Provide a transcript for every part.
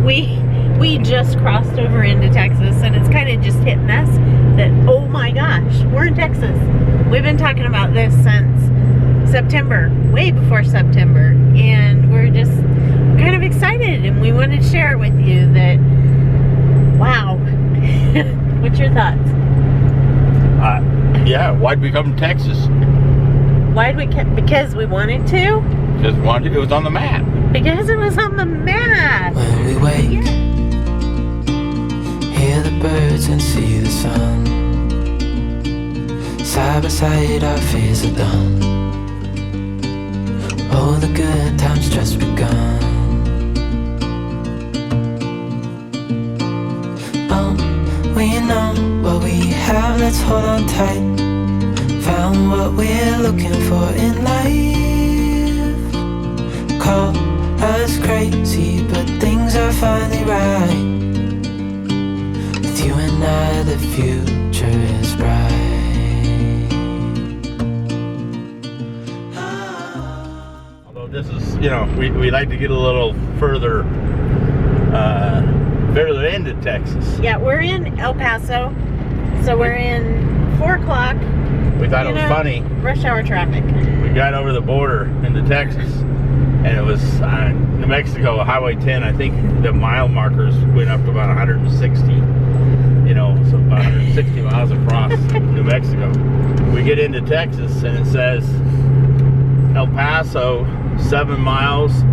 we just crossed over into Texas, and it's kind of just hitting us that, oh my gosh, we're in Texas. We've been talking about this since September, way before September, and we're just kind of excited, and we wanted to share it with you that, wow. What's your thoughts? Yeah, why'd we come to Texas? Because we wanted to? Just wanted to, it was on the map. Because it was on the map. When we wake, hear the birds and see the sun. Side by side our fears are done. Oh, the good times just begun. Oh, we know what we have, let's hold on tight. Found what we're looking for in life. Call us crazy, but things are finally right. With you and I, the future is bright. Although this is, you know, we like to get a little further into Texas. Yeah, we're in El Paso, so we're in 4 o'clock. We thought it was funny. Rush hour traffic. We got over the border into Texas, and it was New Mexico, Highway 10. I think the mile markers went up to about 160. You know, so about 160 miles across New Mexico. We get into Texas, and it says El Paso, 7 miles.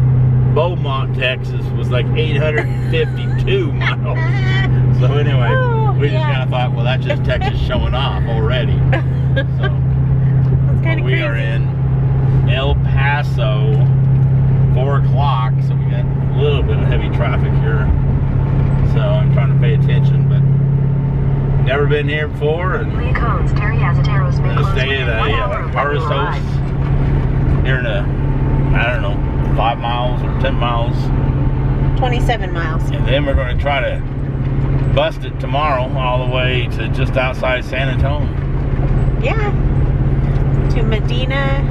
Beaumont, Texas was like 852 miles. So anyway, we just kind of thought, well, that's just Texas showing off already. So That's kind of we crazy. are in El Paso, 4 o'clock, so we got a little bit of heavy traffic here. So I'm trying to pay attention, but never been here before. And Licon Dairy Asadero's may close stay at within 1 hour a of harvest when you host arrive. here in I don't know, 5 miles or 10 miles. 27 miles. And then we're going to try to bust it tomorrow all the way to just outside San Antonio. Yeah. To Medina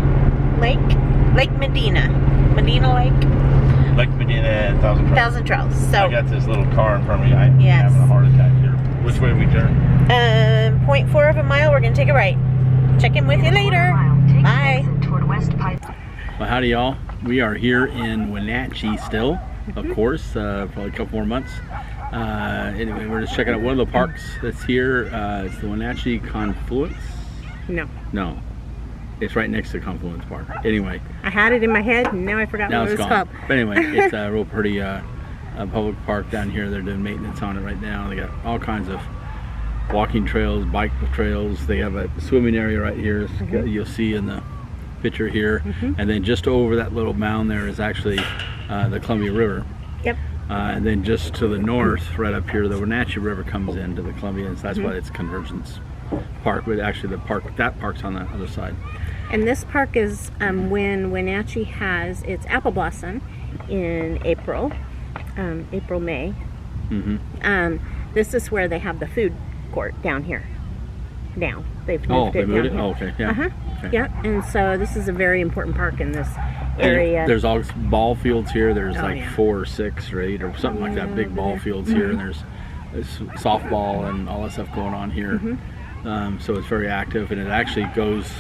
Lake. Lake Medina. Medina Lake. Lake Medina Thousand Trails. So, I got this little car in front of me. I'm Yes. having a heart attack here. Which way we turn? 0.4 of a mile, we're going to take a right. Check in with you later. Bye. Toward West Pipe. Well, howdy y'all. We are here in Wenatchee still, of course, probably a couple more months. Anyway, we're just checking out one of the parks that's here. It's the Wenatchee Confluence. No, it's right next to Confluence Park. Anyway, I had it in my head and now I forgot now what it it's was gone. called. But anyway, it's a real pretty public park down here. They're doing maintenance on it right now. They got all kinds of walking trails, bike trails. They have a swimming area right here. You'll see in the picture here, and then just over that little mound there is actually the Columbia River. Yep. And then just to the north, right up here, the Wenatchee River comes into the Columbia, and so that's why it's Convergence Park. But actually, that park's on the other side. And this park is when Wenatchee has its apple blossom in April, May. This is where they have the food court down here. Now they've moved it down here. Oh, okay, yeah. Okay. Yeah, and so this is a very important park in this area. There's all ball fields here. There's like yeah. 4 or 6 or 8 or something like that. Big ball fields here, and there's softball and all that stuff going on here. So it's very active, and it actually goes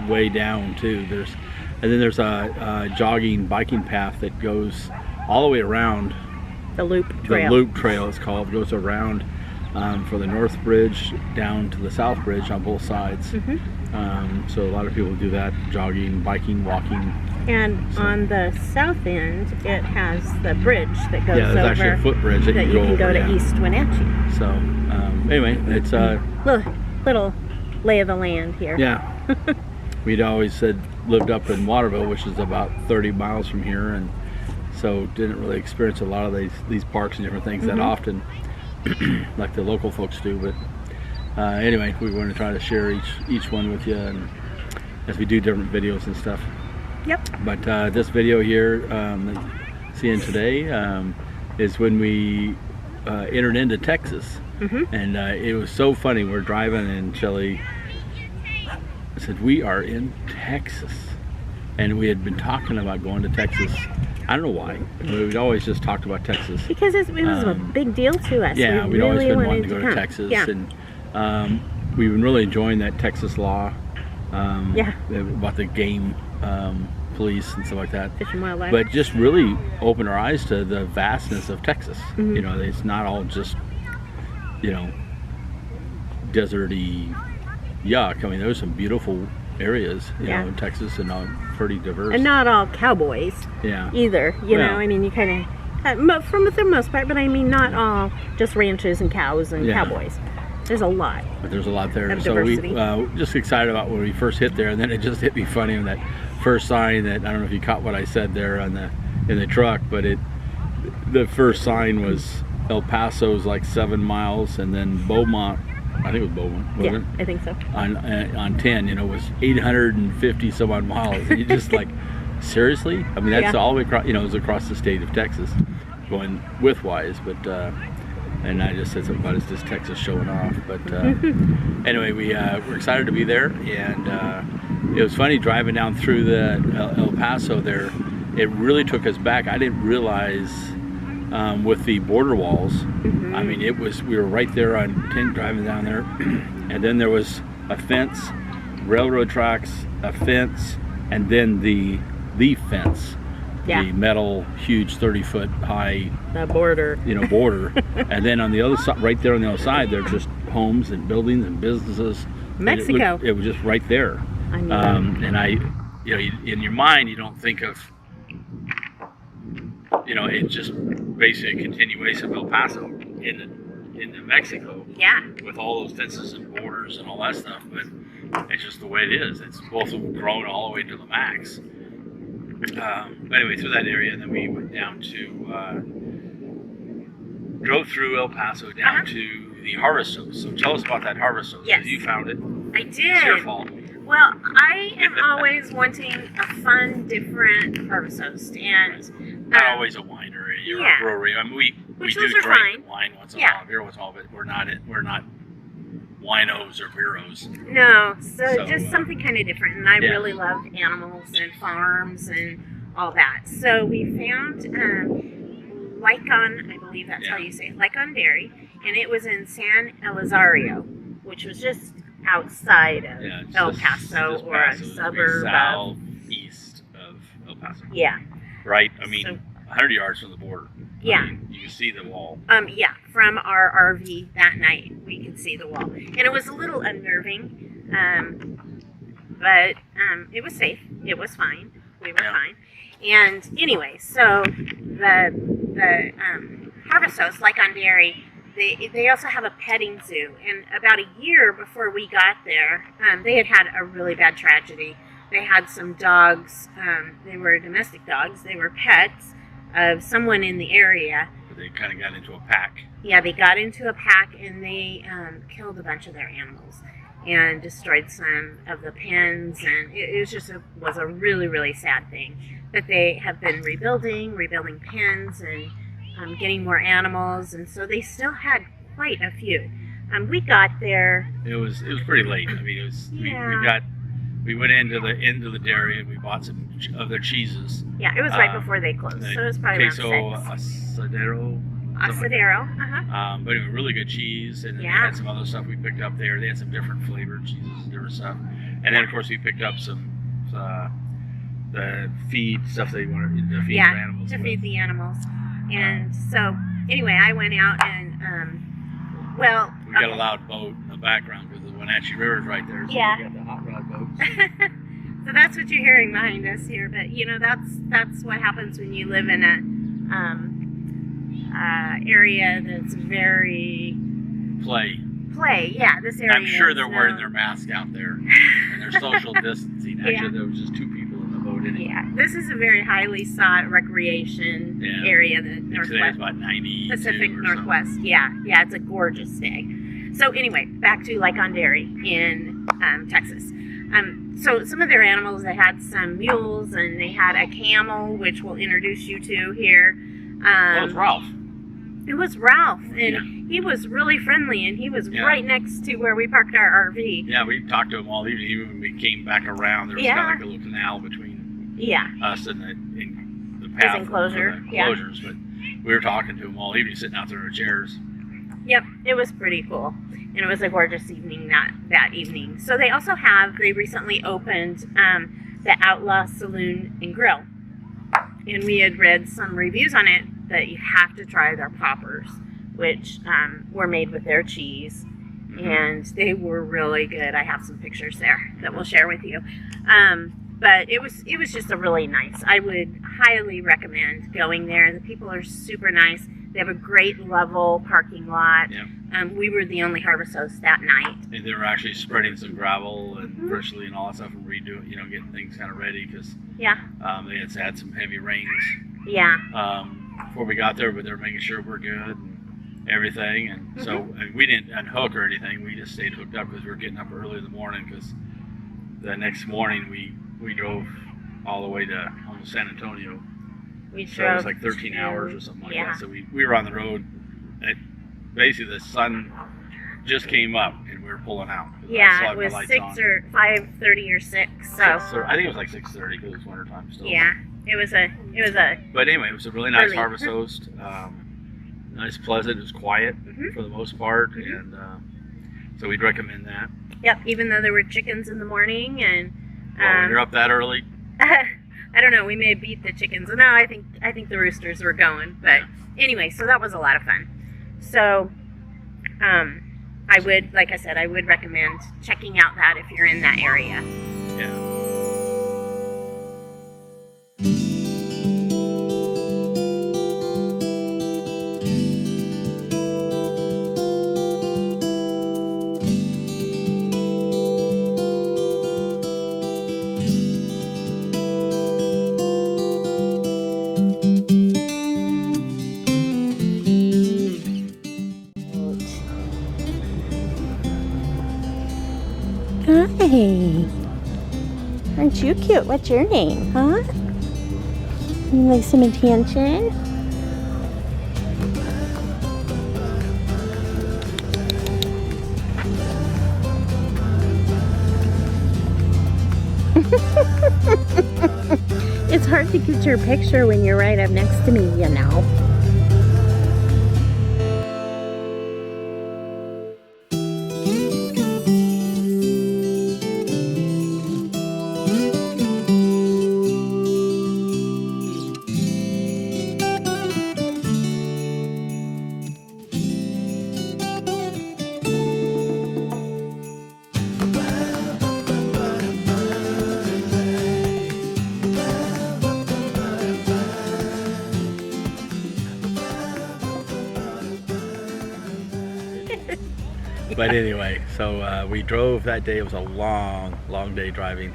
way down too. And then there's a jogging, biking path that goes all the way around. The Loop Trail. The Loop Trail is called. It goes around for the North Bridge down to the South Bridge on both sides. So a lot of people do that, jogging, biking, walking. And on the south end, it has the bridge that goes there's over. actually a footbridge that you can go to East Wenatchee. So anyway, it's little lay of the land here. yeah. We'd always said lived up in Waterville, which is about 30 miles from here, and so didn't really experience a lot of these parks and different things that often, like the local folks do. But anyway, we want to try to share each one with you, and as we do different videos and stuff. Yep. But this video here, seeing today, is when we entered into Texas, and it was so funny. We're driving, and Shelly said, "We are in Texas," and we had been talking about going to Texas I don't know why. We'd always just talked about Texas. Because it was a big deal to us. Yeah, we we'd always really been wanted wanting to go to come. Texas, Yeah. and we've been really enjoying that Texas law. Yeah. About the game police and stuff like that. Fish and wildlife. But just really opened our eyes to the vastness of Texas. You know, it's not all just, you know, deserty yuck. I mean, there was some beautiful areas, you know, in Texas, and pretty diverse. And not all cowboys either. You know, I mean, you kind of, for the most part, but I mean, not all just ranches and cows and cowboys. There's a lot. But there's a lot there. Of So we diversity. just excited about when we first hit there, and then it just hit me funny on that first sign that, I don't know if you caught what I said there in the truck, but the first sign was El Paso's like 7 miles, and then Beaumont, I think it was Beaumont, wasn't it? I think so. On 10, you know, was 850 some odd miles. And you just like, seriously? I mean, that's all the way across, you know, it was across the state of Texas, going widthwise, but and I just said something about it's just Texas showing off. But anyway, we're excited to be there, and it was funny driving down through the El Paso there. It really took us back. I didn't realize with the border walls. I mean, we were right there on 10 driving down there, and then there was a fence, railroad tracks, a fence, and then the fence. The metal, huge 30-foot high, the border, you know, border, and then on the other side, right there on the other side, they're just homes and buildings and businesses. Mexico. It was just right there. I know. And you know, in your mind, you don't think of, you know, it's just basically a continuation of El Paso into Mexico. Yeah. With all those fences and borders and all that stuff, but it's just the way it is. It's both of them grown all the way to the max. But anyway, through that area, and then we went down to, drove through El Paso down to the Harvest Host. So tell us about that Harvest Host. Yes. You found it. I It's your did. fault. Well, I am always wanting a fun, different harvest host, and Not always a winery or a brewery. I mean, we Which do those are drink fine. wine once in a while, beer once in a while, but we're not winos or beeros. No, so So, just something kind of different. And I yeah. really love animals and farms and all that. So we found Licon, I believe that's how you say it, Licon Dairy, and it was in San Elizario, which was just outside of El Paso, or a suburb of. Southeast of El Paso. Yeah. Right? I mean, So- 100 yards from the border. Yeah. I mean, you can see the wall. Yeah, from our RV that night, we could see the wall. And it was a little unnerving, but it was safe. It was fine. We were fine. And anyway, so the Harvest Host, Licon Dairy, they also have a petting zoo. And about a year before we got there, they had a really bad tragedy. They had some dogs. They were domestic dogs. They were pets of someone in the area. They kind of got into a pack. Yeah, they got into a pack and they killed a bunch of their animals and destroyed some of the pens, and it was just was a really, really sad thing. But they have been rebuilding pens and getting more animals, and so they still had quite a few. We got there. It was pretty late. I mean, it was we went into the dairy and we bought some of their cheeses. Yeah, it was right before they closed, so it was probably Queso around 6. Asadero. Asadero. But it was really good cheese, and then they had some other stuff we picked up there. They had some different flavored cheeses and different stuff. And then, of course, we picked up some the feed stuff they wanted to feed their animals. To feed the animals. And so, anyway, I went out and, we got a loud boat in the background because the Wenatchee River's right there. So we got the hot rod boats. So that's what you're hearing behind us here. But, you know, that's what happens when you live in a area that's very... Play. Yeah, this area. I'm sure they're wearing their mask out there. And they're social distancing. Actually, there was just 2 people in the boat anyway. Yeah, this is a very highly sought recreation area, the Northwest. Today it's about 90 Pacific Northwest. So. Yeah, it's a gorgeous day. So anyway, back to Licon Dairy in Texas. So some of their animals, they had some mules and they had a camel, which we'll introduce you to here. Well, it's Ralph. It was Ralph, and he was really friendly, and he was right next to where we parked our RV. Yeah, we talked to him all evening. Even when we came back around, there was kind of like a little canal between us and the path enclosure, for the yeah. enclosures, but we were talking to them all evening, sitting out there in chairs. Yep, it was pretty cool. And it was a gorgeous evening that evening. So they also they recently opened the Outlaw Saloon and Grill. And we had read some reviews on it that you have to try their poppers, which were made with their cheese. And they were really good. I have some pictures there that we'll share with you. But it was just a really nice. I would highly recommend going there. The people are super nice. They have a great level parking lot. Yeah. We were the only harvest hosts that night. And they were actually spreading some gravel and bristly and all that stuff and redoing, getting things kind of ready because they had some heavy rains. Yeah. Before we got there, but they were making sure we're good and everything. And so and we didn't unhook or anything. We just stayed hooked up because we were getting up early in the morning because the next morning we drove all the way to almost San Antonio. We So drove it was like 13 hours or something like yeah. that. So we were on the road. Basically, the sun just came up and we were pulling out. I Yeah, saw it my was lights 6 on. or 5:30 or 6. So I think it was like 6:30 because it was wintertime still. yeah, it was a. But anyway, it was a really nice Early. harvest host. Nice, pleasant. It was quiet for the most part, and so we'd recommend that. Yep. Even though there were chickens in the morning and. Well, when you're up that early. I don't know. We may have beat the chickens. No, I think the roosters were going. But anyway, so that was a lot of fun. So, I would, like I said, I would recommend checking out that if you're in that area. Yeah. Hi. Aren't you cute? What's your name, huh? You like some attention? It's hard to get your picture when you're right up next to me, you know. But anyway, so we drove that day. It was a long, long day driving.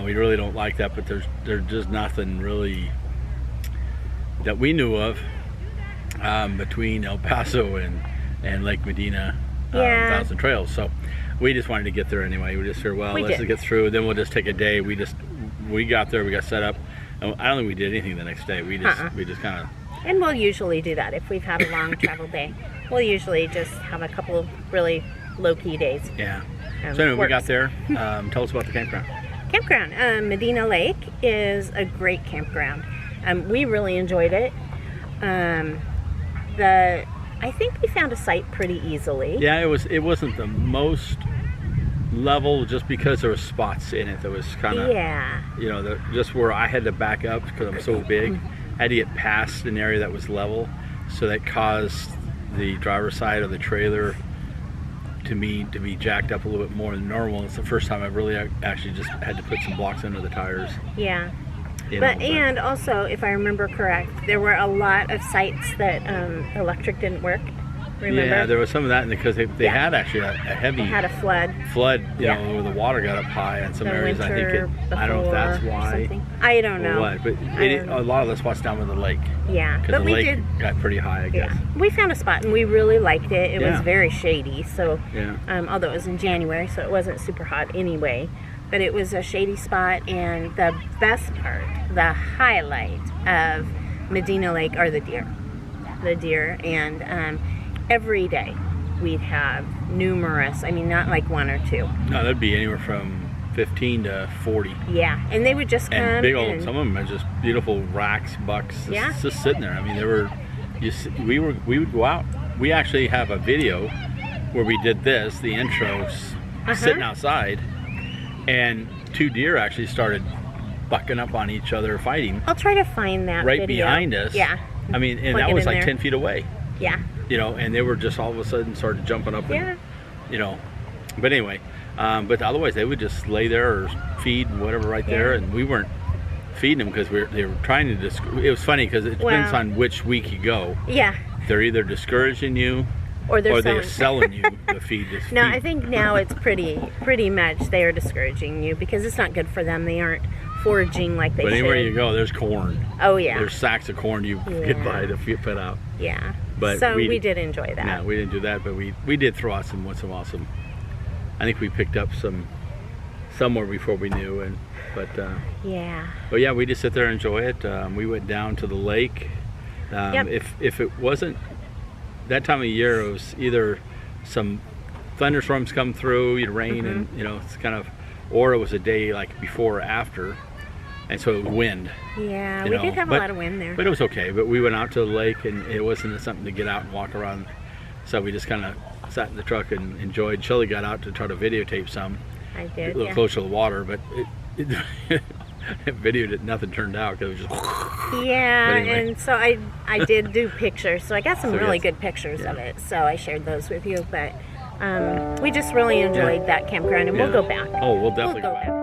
We really don't like that, but there's just nothing really that we knew of between El Paso and Lake Medina Thousand Trails. So we just wanted to get there anyway. We just figured, well, let's just get through. Then we'll just take a day. We got there. We got set up. I don't think we did anything the next day. We just kind of. And we'll usually do that if we've had a long travel day. We'll usually just have a couple of really low-key days. Yeah. So anyway, we got there. Tell us about the campground. Campground. Medina Lake is a great campground. We really enjoyed it. I think we found a site pretty easily. Yeah, it wasn't the most level just because there were spots in it that was kind of just where I had to back up because I'm so big. I had to get past an area that was level, so that caused the driver's side of the trailer to be jacked up a little bit more than normal. It's the first time I've really actually just had to put some blocks under the tires. Yeah. And also, if I remember correct, there were a lot of sites that electric didn't work. Remember? Yeah, there was some of that because they had actually a heavy. They had a flood. You know, where the water got up high in some areas. I think I don't know if that's why. I don't know. Or what, but a lot of the spots down with the lake. Yeah, because the lake got pretty high, I guess. Yeah. We found a spot and we really liked it. It was very shady, so although it was in January, so it wasn't super hot anyway. But it was a shady spot, and the best part, the highlight of Medina Lake are the deer. The deer, and every day we'd have numerous, I mean, not like one or two. No, that'd be anywhere from 15 to 40. Yeah, and they would just come And big old, some of them are just beautiful racks, bucks, just sitting there. I mean, they were, we would go out. We actually have a video where we did this, the intros, sitting outside, and 2 deer actually started bucking up on each other, fighting. I'll try to find that right video. behind us. Yeah. I mean, and Plug that it was in like there. 10 feet away. Yeah. You know, and they were just all of a sudden started jumping up. And, you know, but anyway, but otherwise they would just lay there or feed and whatever right there, and we weren't feeding them because they were trying to. It was funny because it depends on which week you go. Yeah. They're either discouraging you, or they're selling you the feed. No, I think now it's pretty much they are discouraging you because it's not good for them. They aren't foraging like they should. But anywhere you go, there's corn. Oh yeah. There's sacks of corn you get by to put out. Yeah. But so we did enjoy that. No, we didn't do that, but we did throw out some once in a while. I think we picked up somewhere before we knew, but yeah. But yeah, we just sit there and enjoy it. We went down to the lake. If it wasn't that time of year, it was either some thunderstorms come through, rain, and it's kind of, or it was a day like before or after, and so it was wind. Yeah, we did have a lot of wind there. But it was okay. But we went out to the lake, and it wasn't something to get out and walk around. So we just kind of sat in the truck and enjoyed. Shelley got out to try to videotape some. I did. A little closer to the water, but it videoed it. Nothing turned out because it was just. Yeah, anyway. and so I did do pictures. So I got some really good pictures of it. So I shared those with you. But we just really enjoyed that campground, and we'll go back. Oh, we'll definitely go back.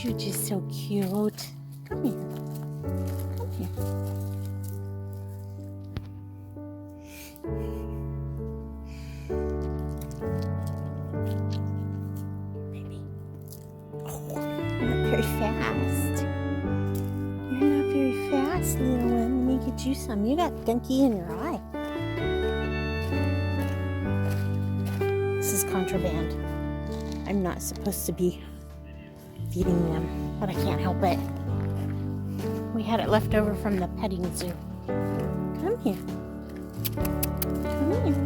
You're just so cute. Come here. Come here. Baby. Oh, you're not very fast. You're not very fast, little one. Let me get you some. You got gunky in your eye. This is contraband. I'm not supposed to be feeding them, but I can't help it. We had it left over from the petting zoo. Come here. Come here.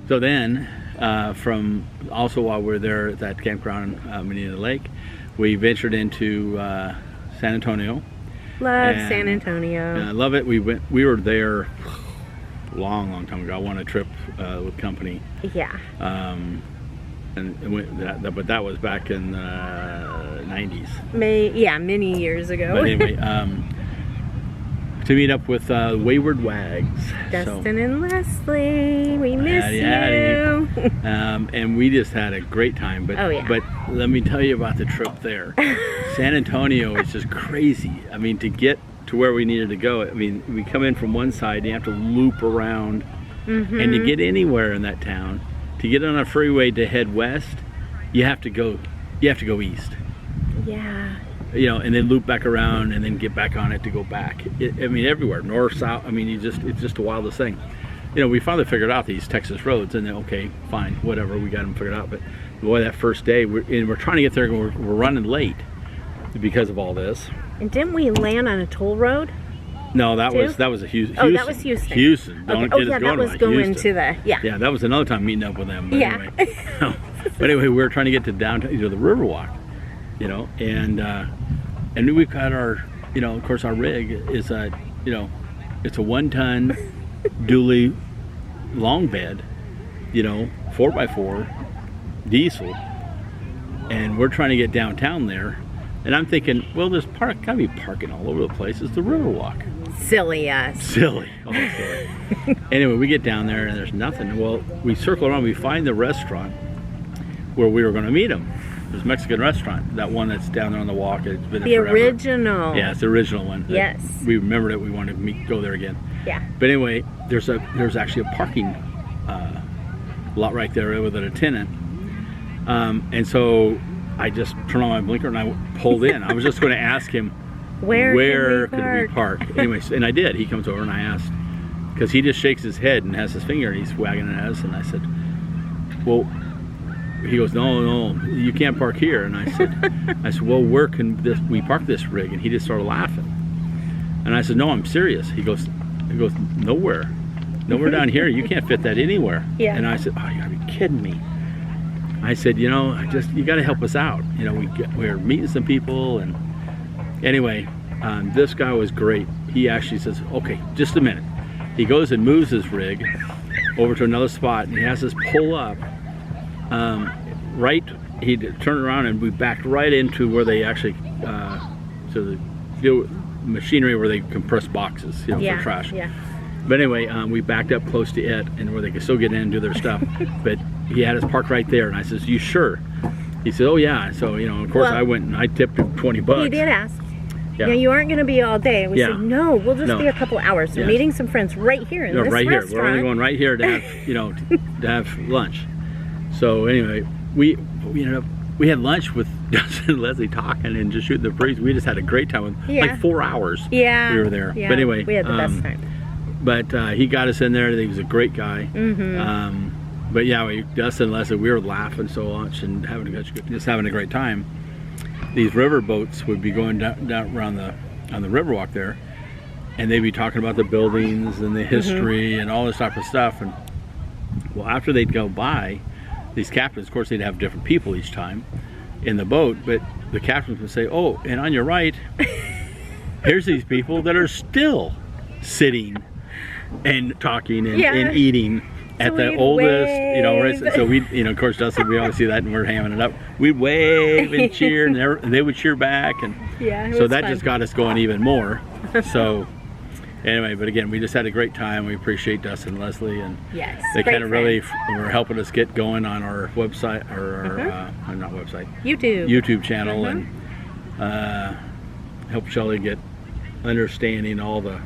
So then, from also while we're there at that campground, Medina Lake, we ventured into San Antonio. Love San Antonio. I love it. We were there long time ago. I won a trip with company. Yeah. But that was back in the 90s. Many years ago. But anyway, to meet up with Wayward Wags. Dustin and Leslie, we miss you. And we just had a great time. But, oh, yeah. But let me tell you about the trip there. San Antonio is just crazy. I mean, to get to where we needed to go, I mean, we come in from one side, and you have to loop around. And to get anywhere in that town, to get on a freeway to head west, you have to go east. Yeah. You know, and then loop back around and then get back on it to go back. I mean, everywhere, north, south. I mean, it's just the wildest thing. You know, we finally figured out these Texas roads, and then, okay, fine, whatever, we got them figured out. But boy, that first day, we're trying to get there, and we're running late because of all this. And didn't we land on a toll road? No, that was a Houston. Oh, that was Houston. Houston. Don't get us going that was about going Houston. to the Yeah, that was another time meeting up with them. But yeah. Anyway. But anyway, we were trying to get to downtown, to the Riverwalk, you know, and we've got our, you know, of course, our rig is a, you know, it's a 1-ton dually long bed, you know, 4x4 diesel, and we're trying to get downtown there. And I'm thinking, well, there's gotta be parking all over the place. It's the Riverwalk. Silly us. Silly. Oh, silly. Anyway, we get down there and there's nothing. Well, we circle around. We find the restaurant where we were going to meet him. There's a Mexican restaurant. That one that's down there on the walk. It's been there forever. Original. Yeah, it's the original one. Yes. We remembered it. We wanted to go there again. Yeah. But anyway, there's actually a parking lot right there with a tenant. And so I just turned on my blinker and I pulled in. I was just going to ask him where could we park. Anyways, and I did. He comes over and I asked, because he just shakes his head and has his finger and he's wagging it at us. And I said, well, he goes, no, you can't park here. And I said, well, where can we park this rig? And he just started laughing. And I said, no, I'm serious. He goes, nowhere down here. You can't fit that anywhere. Yeah. And I said, oh, you gotta be kidding me. I said, you know, you got to help us out. You know, we're meeting some people, and anyway, this guy was great. He actually says, okay, just a minute. He goes and moves his rig over to another spot, and he has us pull up. He turned around, and we backed right into where they actually, to the machinery where they compress boxes, you know, for trash. Yeah. But anyway, we backed up close to it, and where they could still get in and do their stuff. But he had us parked right there, and I says, you sure? He said, oh yeah. So, you know, of course, I went and I tipped him $20. He did ask. Yeah. You know, you aren't going to be all day. We said, no, we'll just be a couple hours. We're meeting some friends right here in this right restaurant. Here. We're only going right here to have, you know, to have lunch. So anyway, we ended up, we had lunch with Dustin and Leslie talking and just shooting the breeze. We just had a great time with like 4 hours. Yeah. We were there. Yeah. But anyway, we had the best time. But he got us in there. He was a great guy. But yeah, Dustin and Leslie, we were laughing so much and just having a great time. These river boats would be going down around on the Riverwalk there, and they'd be talking about the buildings and the history and all this type of stuff. And well, after they'd go by, these captains, of course, they'd have different people each time in the boat, but the captains would say, oh, and on your right, here's these people that are still sitting and talking and eating at So the we'd oldest, you know, wave. so we, you know, of course, Dustin, we always see that and we're hamming it up. We'd wave and cheer, and they would cheer back, and so that just got us going even more. So anyway, but again, we just had a great time. We appreciate Dustin and Leslie, and they kind of really were helping us get going on our website, or our not website, YouTube channel, and help Shelly get understanding all the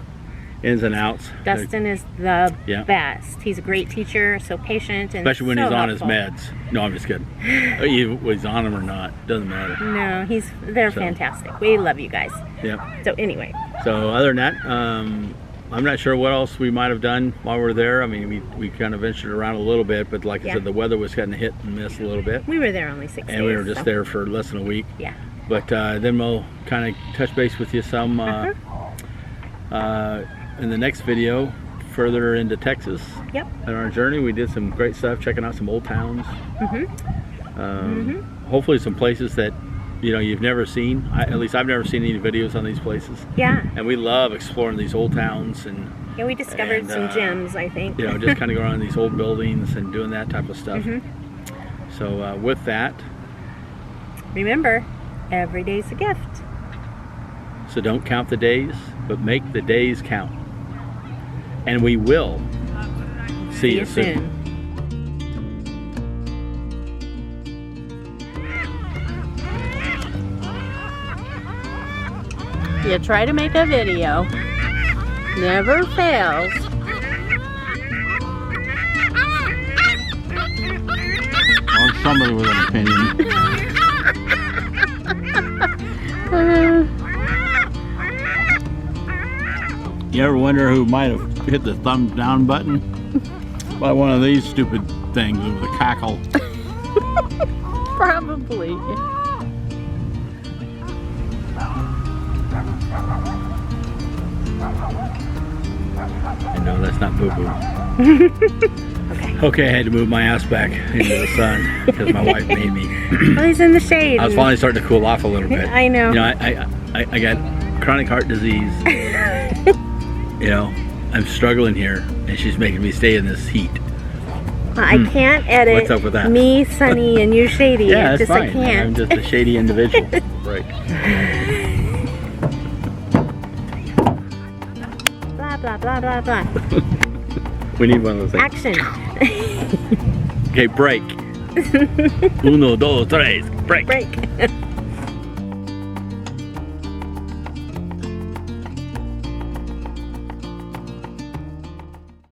ins and outs. Dustin is the best. He's a great teacher, so patient, and especially when so he's on helpful. his meds. No, I'm just kidding. Either he's on them or not, doesn't matter. No, they're fantastic. We love you guys. Yeah. So anyway. So other than that, I'm not sure what else we might have done while we were there. I mean, we kind of ventured around a little bit, but like I said, the weather was kind of hit and miss a little bit. We were there only 6 days. And we were just there for less than a week. Yeah. But then we'll kind of touch base with you some in the next video, further into Texas. Yep. On our journey, we did some great stuff, checking out some old towns. Hopefully some places that you know, you've never seen. At least I've never seen any videos on these places. Yeah. And we love exploring these old towns and. Yeah, we discovered some gems, I think. You know, just kind of going around these old buildings and doing that type of stuff. So with that, remember, every day's a gift. So don't count the days, but make the days count. And we will see you soon. You try to make a video. Never fails. Or somebody with an opinion. You ever wonder who might have hit the thumbs down button? By one of these stupid things with a cackle. Probably. No, that's not boo-boo. Okay, I had to move my ass back into the sun because my wife made me. Well, he's in the shade. I was finally starting to cool off a little bit. I know. You know, I got chronic heart disease. You know, I'm struggling here, and she's making me stay in this heat. Well, I can't edit. What's up with that? Me, Sunny, and you, Shady. Yeah, that's just fine. I can't. I'm just a shady individual. Right. Blah blah blah blah blah. We need one of those things. Action. Okay, break. Uno, dos, tres, break. Break.